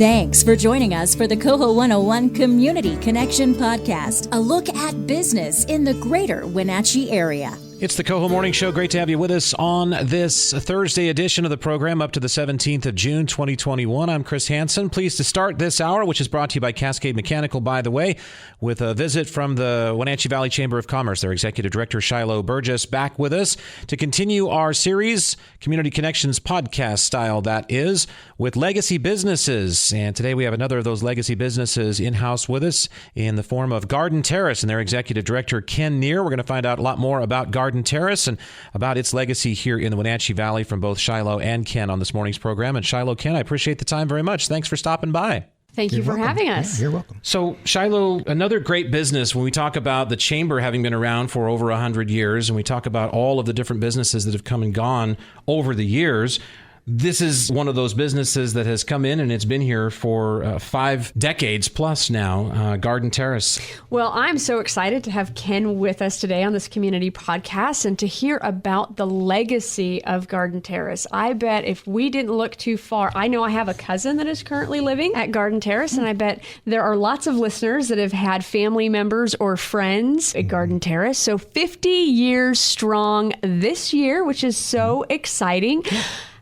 Thanks for joining us for the KOHO 101 Community Connection Podcast, a look at business in the greater Wenatchee area. It's the KOHO Morning Show. Great to have you with us on this Thursday edition of the program up to the 17th of June, 2021. I'm Chris Hansen. Pleased to start this hour, which is brought to you by Cascade Mechanical, by the way, with a visit from the Wenatchee Valley Chamber of Commerce. Their Executive Director, Shiloh Burgess, back with us to continue our series, Community Connections podcast style, that is, with legacy businesses. And today we have another of those legacy businesses in-house with us in the form of Garden Terrace and their Executive Director, Ken Neher. We're going to find out a lot more about Garden Terrace and about its legacy here in the Wenatchee Valley from both Shiloh and Ken on this morning's program. And Shiloh, Ken, I appreciate the time very much. Thanks for stopping by. Thank you for having us. Yeah, you're welcome. So, Shiloh, another great business, when we talk about the Chamber having been around for over 100 years, and we talk about all of the different businesses that have come and gone over the years, this is one of those businesses that has come in and it's been here for 5 decades plus now, Garden Terrace. Well, I'm so excited to have Ken with us today on this community podcast and to hear about the legacy of Garden Terrace. I bet if we didn't look too far, I know I have a cousin that is currently living at Garden Terrace, and I bet there are lots of listeners that have had family members or friends at Garden Terrace. So 50 years strong this year, which is so exciting.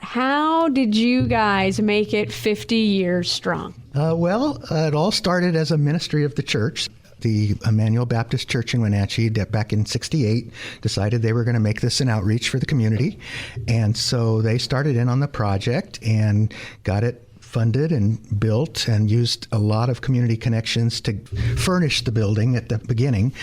How did you guys make it 50 years strong? It all started as a ministry of the church. The Emmanuel Baptist Church in Wenatchee, back in '68, decided they were going to make this an outreach for the community. And so they started in on the project and got it funded and built and used a lot of community connections to furnish the building at the beginning.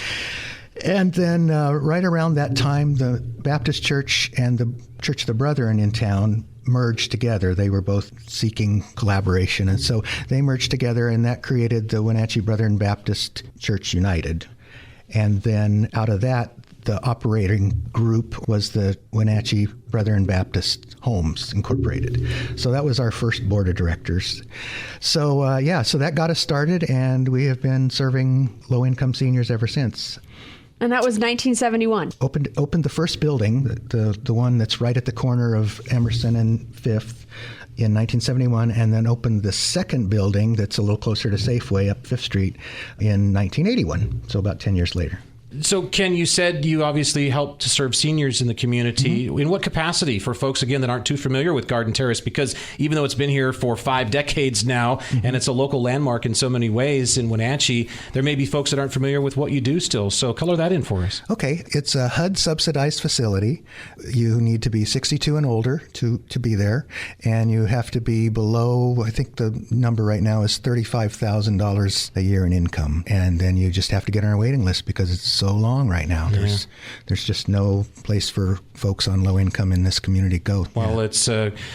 And then right around that time, the Baptist Church and the Church of the Brethren in town merged together. They were both seeking collaboration. And so they merged together, and that created the Wenatchee Brethren Baptist Church United. And then out of that, the operating group was the Wenatchee Brethren Baptist Homes Incorporated. So that was our first board of directors. So so that got us started, and we have been serving low-income seniors ever since. And that was 1971. Opened the first building, the one that's right at the corner of Emerson and 5th in 1971, and then opened the second building that's a little closer to Safeway up 5th Street in 1981, so about 10 years later. So, Ken, you said you obviously help to serve seniors in the community. Mm-hmm. In what capacity, for folks, again, that aren't too familiar with Garden Terrace? Because even though it's been here for 5 decades now, and it's a local landmark in so many ways in Wenatchee, there may be folks that aren't familiar with what you do still. So color that in for us. Okay. It's a HUD-subsidized facility. You need to be 62 and older to be there, and you have to be below, I think the number right now is $35,000 a year in income. And then you just have to get on a waiting list because it's so long right now. There's just no place for folks on low income in this community go. Well, it's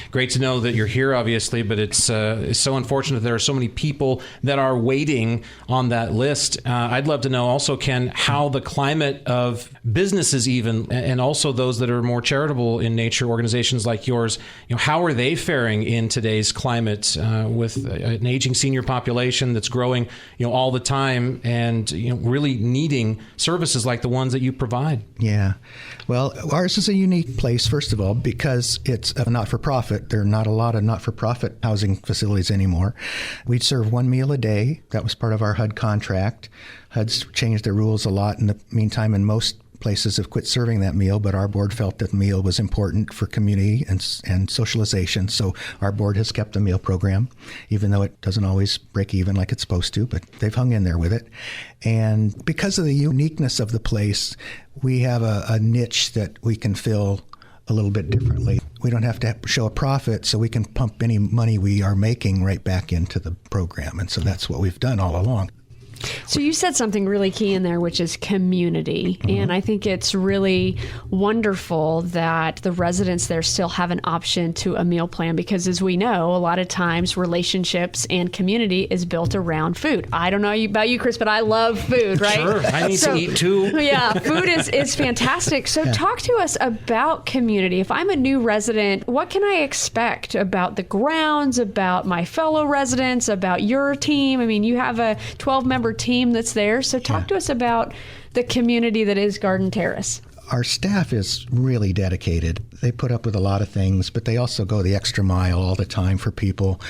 great to know that you're here, obviously, but it's so unfortunate that there are so many people that are waiting on that list. I'd love to know also, Ken, how the climate of businesses even, and also those that are more charitable in nature, organizations like yours, how are they faring in today's climate with an aging senior population that's growing, all the time, and really needing services like the ones that you provide? Yeah. Well, ours is a unique place, first of all, because it's a not-for-profit. There are not a lot of not-for-profit housing facilities anymore. We serve 1 meal a day. That was part of our HUD contract. HUD's changed their rules a lot in the meantime, and most places have quit serving that meal, but our board felt that the meal was important for community and socialization. So our board has kept the meal program, even though it doesn't always break even like it's supposed to, but they've hung in there with it. And because of the uniqueness of the place, we have a niche that we can fill a little bit differently. We don't have to show a profit, so we can pump any money we are making right back into the program. And so that's what we've done all along. So you said something really key in there, which is community. Mm-hmm. And I think it's really wonderful that the residents there still have an option to a meal plan, because as we know, a lot of times relationships and community is built around food. I don't know about you, Chris, but I love food, right? Sure, I need to eat too. Yeah, food is fantastic. So talk to us about community. If I'm a new resident, what can I expect about the grounds, about my fellow residents, about your team? I mean, you have a 12-member team that's there. So talk to us about the community that is Garden Terrace. Our staff is really dedicated. They put up with a lot of things, but they also go the extra mile all the time for people.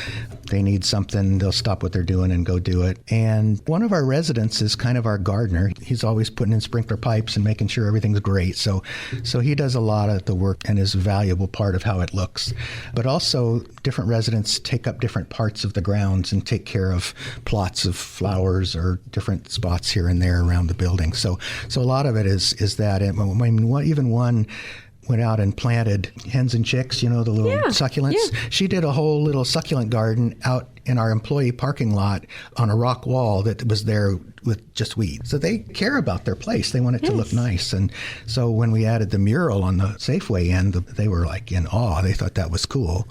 they need something, they'll stop what they're doing and go do it. And one of our residents is kind of our gardener. He's always putting in sprinkler pipes and making sure everything's great. So he does a lot of the work and is a valuable part of how it looks. But also, different residents take up different parts of the grounds and take care of plots of flowers or different spots here and there around the building. So a lot of it is that. And I mean, even one went out and planted hens and chicks, the little succulents. Yeah. She did a whole little succulent garden out in our employee parking lot on a rock wall that was there with just weeds. So they care about their place. They want it to look nice. And so when we added the mural on the Safeway end, they were like in awe. They thought that was cool.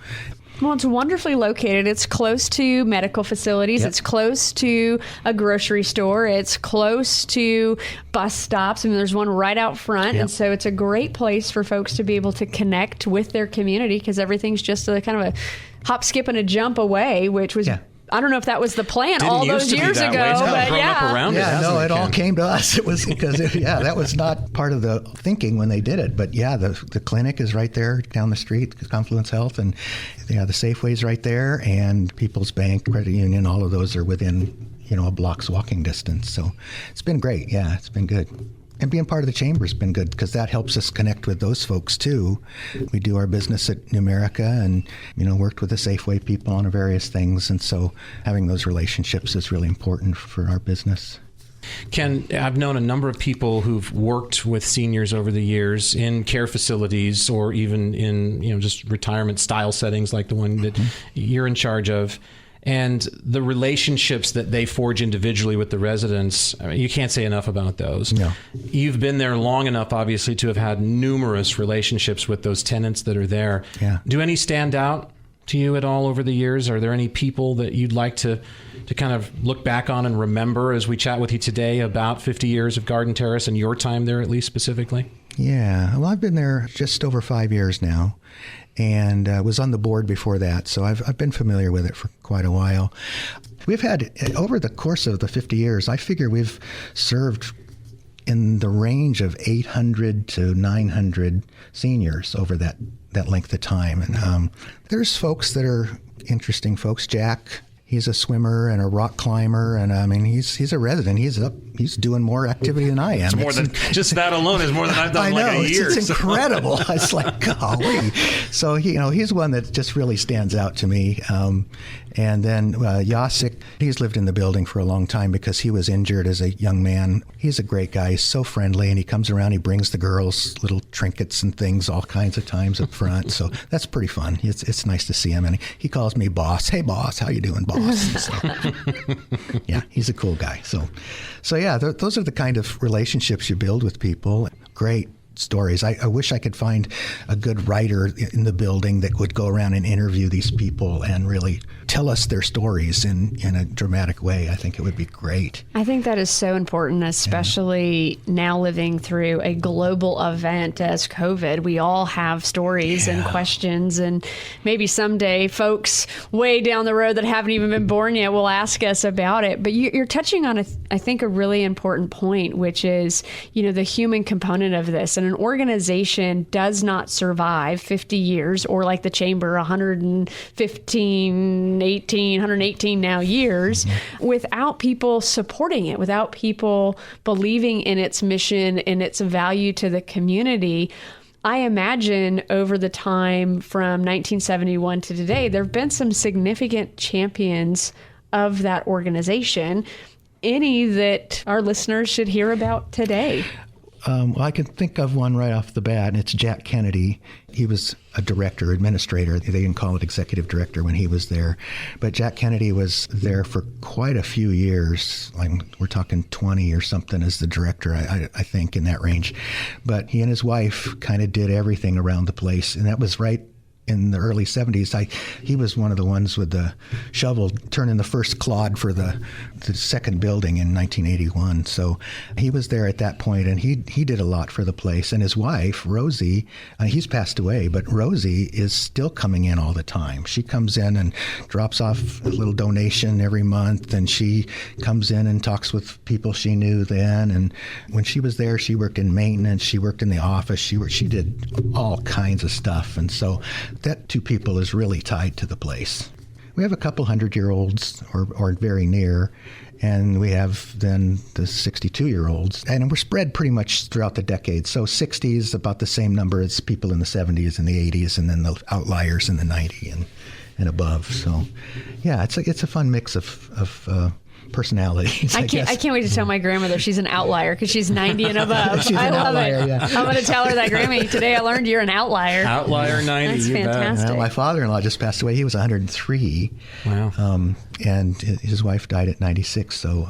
Well, it's wonderfully located. It's close to medical facilities. Yep. It's close to a grocery store. It's close to bus stops. I mean, there's one right out front. Yep. And so it's a great place for folks to be able to connect with their community because everything's just a kind of a hop, skip, and a jump away, which was... Yeah. I don't know if that was the plan all those years ago, but it all came to us. It was because, that was not part of the thinking when they did it. But the clinic is right there down the street, Confluence Health, and the Safeway's right there, and People's Bank, Credit Union, all of those are within, a block's walking distance. So it's been great. Yeah, it's been good. And being part of the chamber has been good because that helps us connect with those folks too. We do our business at Numerica and, worked with the Safeway people on various things. And so having those relationships is really important for our business. Ken, I've known a number of people who've worked with seniors over the years in care facilities or even in, just retirement style settings like the one that you're in charge of. And the relationships that they forge individually with the residents, you can't say enough about those. No. You've been there long enough, obviously, to have had numerous relationships with those tenants that are there. Yeah. Do any stand out to you at all over the years? Are there any people that you'd like to kind of look back on and remember as we chat with you today about 50 years of Garden Terrace and your time there, at least specifically? Yeah. Well, I've been there just over 5 years now. And was on the board before that, so I've been familiar with it for quite a while. We've had, over the course of the 50 years, I figure we've served in the range of 800 to 900 seniors over that length of time. And there's folks that are interesting folks. Jack, he's a swimmer and a rock climber, and I mean, he's a resident. He's doing more activity than I am. It's more than just that alone is more than I've done in like a year. It's incredible. It's like, golly. So he's one that just really stands out to me. And then Yasik, he's lived in the building for a long time because he was injured as a young man. He's a great guy. He's so friendly, and he comes around. He brings the girls little trinkets and things all kinds of times up front. So that's pretty fun. It's nice to see him. And he calls me boss. Hey, boss, how you doing, boss? So, yeah, he's a cool guy. So yeah, those are the kind of relationships you build with people. Great stories. I wish I could find a good writer in the building that would go around and interview these people and really tell us their stories in a dramatic way. I think it would be great. I think that is so important, especially now living through a global event as COVID. We all have stories and questions, and maybe someday folks way down the road that haven't even been born yet will ask us about it. But you're touching on, I think, a really important point, which is, the human component of this. And an organization does not survive 50 years or like the chamber, 118 now years without people supporting it, without people believing in its mission and its value to the community. I imagine over the time from 1971 to today, there have been some significant champions of that organization. Any that our listeners should hear about today? Well, I can think of one right off the bat, and it's Jack Kennedy. He was a administrator. They didn't call it executive director when he was there. But Jack Kennedy was there for quite a few years. Like we're talking 20 or something as the director, I think, in that range. But he and his wife kind of did everything around the place, and that was right in the early 70s. He was one of the ones with the shovel turning the first clod for the second building in 1981. So he was there at that point, and he did a lot for the place. And his wife, Rosie, he's passed away, but Rosie is still coming in all the time. She comes in and drops off a little donation every month, and she comes in and talks with people she knew then. And when she was there, she worked in maintenance, she worked in the office, she did all kinds of stuff. And so that two people is really tied to the place. We have a couple 100-year-olds or very near, and we have then the 62-year-olds. And we're spread pretty much throughout the decades. So 60 is about the same number as people in the 70s and the 80s, and then the outliers in the 90 and above. So, yeah, it's a fun mix of personalities. I can't wait to tell my grandmother she's an outlier because she's 90 and above. She's an outlier, yeah. I'm going to tell her that, Grammy, today I learned you're an outlier. Outlier 90. That's fantastic. Well, my father-in-law just passed away. He was 103. Wow. And his wife died at 96. So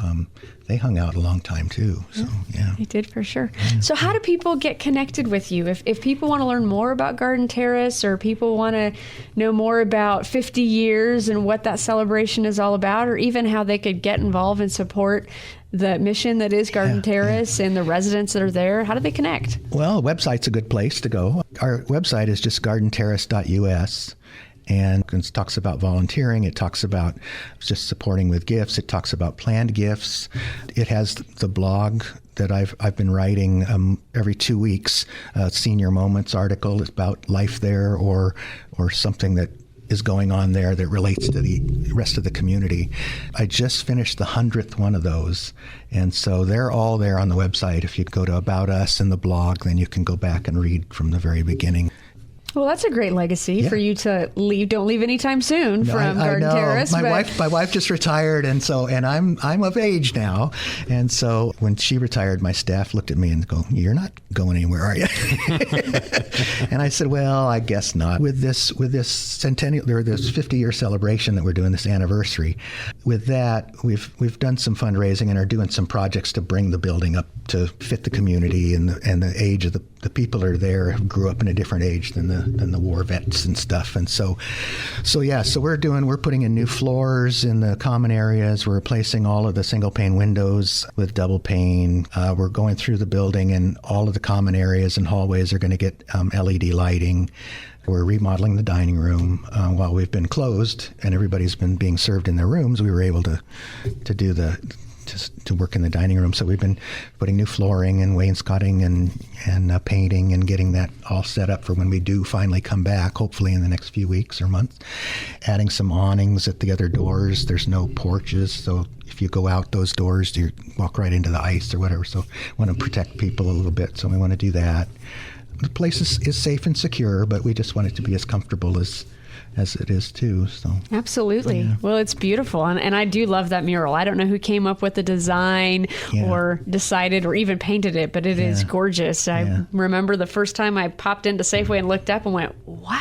they hung out a long time too. So, yeah. They did for sure. So how do people get connected with you? If people want to learn more about Garden Terrace, or people want to know more about 50 years and what that celebration is all about, or even how they could get involved and support the mission that is Garden Terrace and the residents that are there, how do they connect? Well, the website's a good place to go. Our website is just gardenterrace.us. And it talks about volunteering. It talks about just supporting with gifts. It talks about planned gifts. It has the blog that I've been writing every 2 weeks, Senior Moments article about life there or something that is going on there that relates to the rest of the community. I just finished the 100th one of those. And so they're all there on the website. If you go to About Us in the blog, then you can go back and read from the very beginning. Well, that's a great legacy for you to leave. Don't leave anytime soon from Garden Terrace. My wife just retired, and I'm of age now. And so when she retired, my staff looked at me and go, "You're not going anywhere, are you?" And I said, "Well, I guess not. With this centennial or this 50-year celebration that we're doing, this anniversary, with that we've done some fundraising and are doing some projects to bring the building up to fit the community and the age of the people that are there who grew up in a different age than the war vets and stuff. And so we're putting in new floors in the common areas. We're replacing all of the single pane windows with double pane. We're going through the building, and all of the common areas and hallways are going to get LED lighting. We're remodeling the dining room. While we've been closed and everybody's been being served in their rooms, we were able to do to work in the dining room. So we've been putting new flooring and wainscoting and painting and getting that all set up for when we do finally come back, hopefully in the next few weeks or months. Adding some awnings at the other doors. There's no porches, so if you go out those doors, you walk right into the ice or whatever. So we want to protect people a little bit, so we want to do that. The place is safe and secure, but we just want it to be as comfortable as it is too. So absolutely. Yeah. Well, it's beautiful. And I do love that mural. I don't know who came up with the design or decided or even painted it, but it is gorgeous. I remember the first time I popped into Safeway and looked up and went, wow.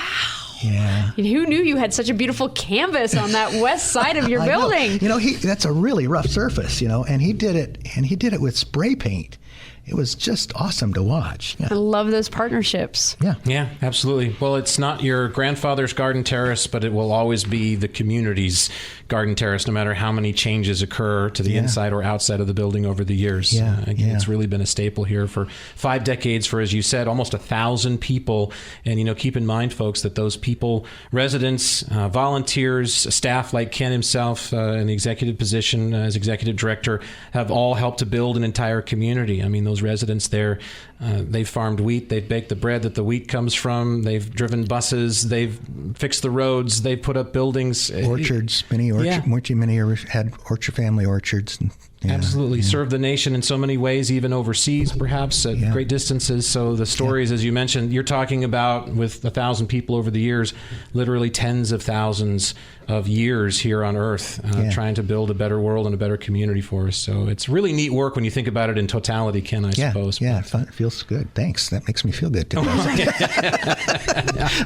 Yeah. And who knew you had such a beautiful canvas on that west side of your building? That's a really rough surface, and he did it with spray paint. It was just awesome to watch. Yeah. I love those partnerships. Yeah, absolutely. Well, it's not your grandfather's Garden Terrace, but it will always be the community's Garden Terrace, no matter how many changes occur to the inside or outside of the building over the years. It's really been a staple here for 5 decades for, as you said, almost 1,000 people. And, keep in mind, folks, that those people, residents, volunteers, staff like Ken himself in the executive position as executive director, have all helped to build an entire community. I mean, those residents there, they've farmed wheat, they've baked the bread that the wheat comes from, they've driven buses, they've fixed the roads, they've put up buildings. Orchards, many had family orchards. Absolutely. Served the nation in so many ways, even overseas, perhaps at great distances. So the stories, as you mentioned, you're talking about with 1,000 people over the years, literally tens of thousands of years here on Earth, trying to build a better world and a better community for us. So it's really neat work when you think about it in totality, Ken, I suppose. Yeah, it feels good. Thanks. That makes me feel good, too.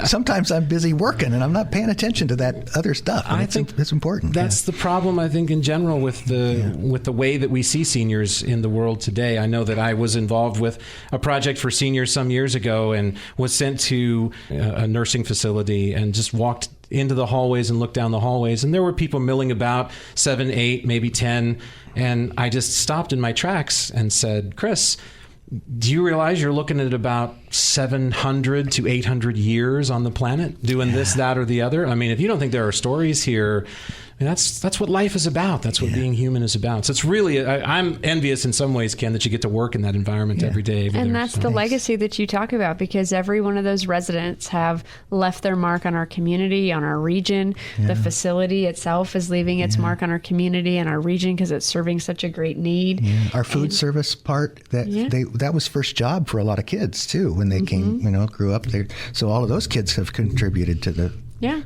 Sometimes I'm busy working and I'm not paying attention to that other stuff. I think it's important. That's the problem, I think, in general with the way that we see seniors in the world today. I know that I was involved with a project for seniors some years ago and was sent to a nursing facility and just walked into the hallways and looked down the hallways, and there were people milling about, 7, 8, maybe 10, and I just stopped in my tracks and said, Chris, do you realize you're looking at about 700 to 800 years on the planet doing this, that, or the other? I mean, if you don't think there are stories here, And that's what life is about. That's what being human is about. So it's really, I'm envious in some ways, Ken, that you get to work in that environment every day. And that's the legacy that you talk about, because every one of those residents have left their mark on our community, on our region. The facility itself is leaving its mark on our community and our region because it's serving such a great need. Our food service part, that was first job for a lot of kids too when they came, grew up there. So all of those kids have contributed to the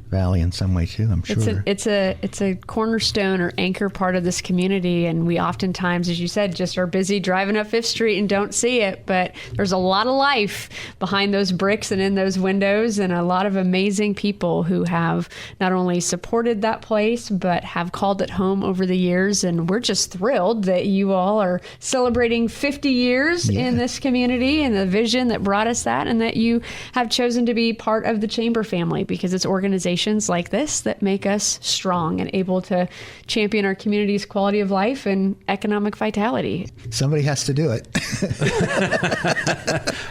Valley in some way too, I'm sure. It's a cornerstone or anchor part of this community, and we oftentimes, as you said, just are busy driving up Fifth Street and don't see it, but there's a lot of life behind those bricks and in those windows, and a lot of amazing people who have not only supported that place, but have called it home over the years, and we're just thrilled that you all are celebrating 50 years in this community and the vision that brought us that, and that you have chosen to be part of the Chamber family, because it's organizations like this that make us strong and able to champion our community's quality of life and economic vitality. Somebody has to do it.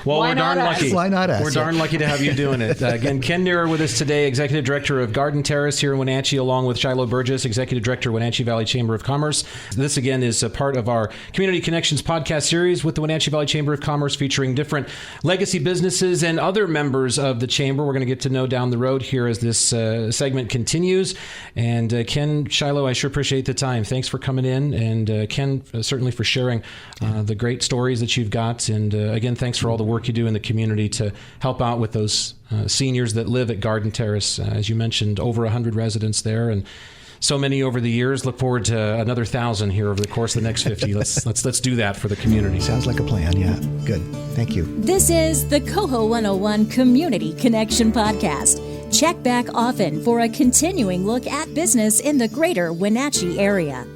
Well, we're darn lucky. Why not us? We're darn lucky to have you doing it. Again, Ken Neher with us today, Executive Director of Garden Terrace here in Wenatchee, along with Shiloh Burgess, Executive Director, Wenatchee Valley Chamber of Commerce. This, again, is a part of our Community Connections podcast series with the Wenatchee Valley Chamber of Commerce, featuring different legacy businesses and other members of the Chamber we're going to get to know down the road here as this segment continues. And Ken, Shiloh, I sure appreciate the time. Thanks for coming in. And Ken, certainly for sharing the great stories that you've got. And again, thanks for all the work you do in the community to help out with those seniors that live at Garden Terrace. As you mentioned, over 100 residents there, and so many over the years. Look forward to another 1,000 here over the course of the next 50. Let's do that for the community. Sounds like a plan. Yeah. Good. Thank you. This is the KOHO 101 Community Connection Podcast. Check back often for a continuing look at business in the greater Wenatchee area.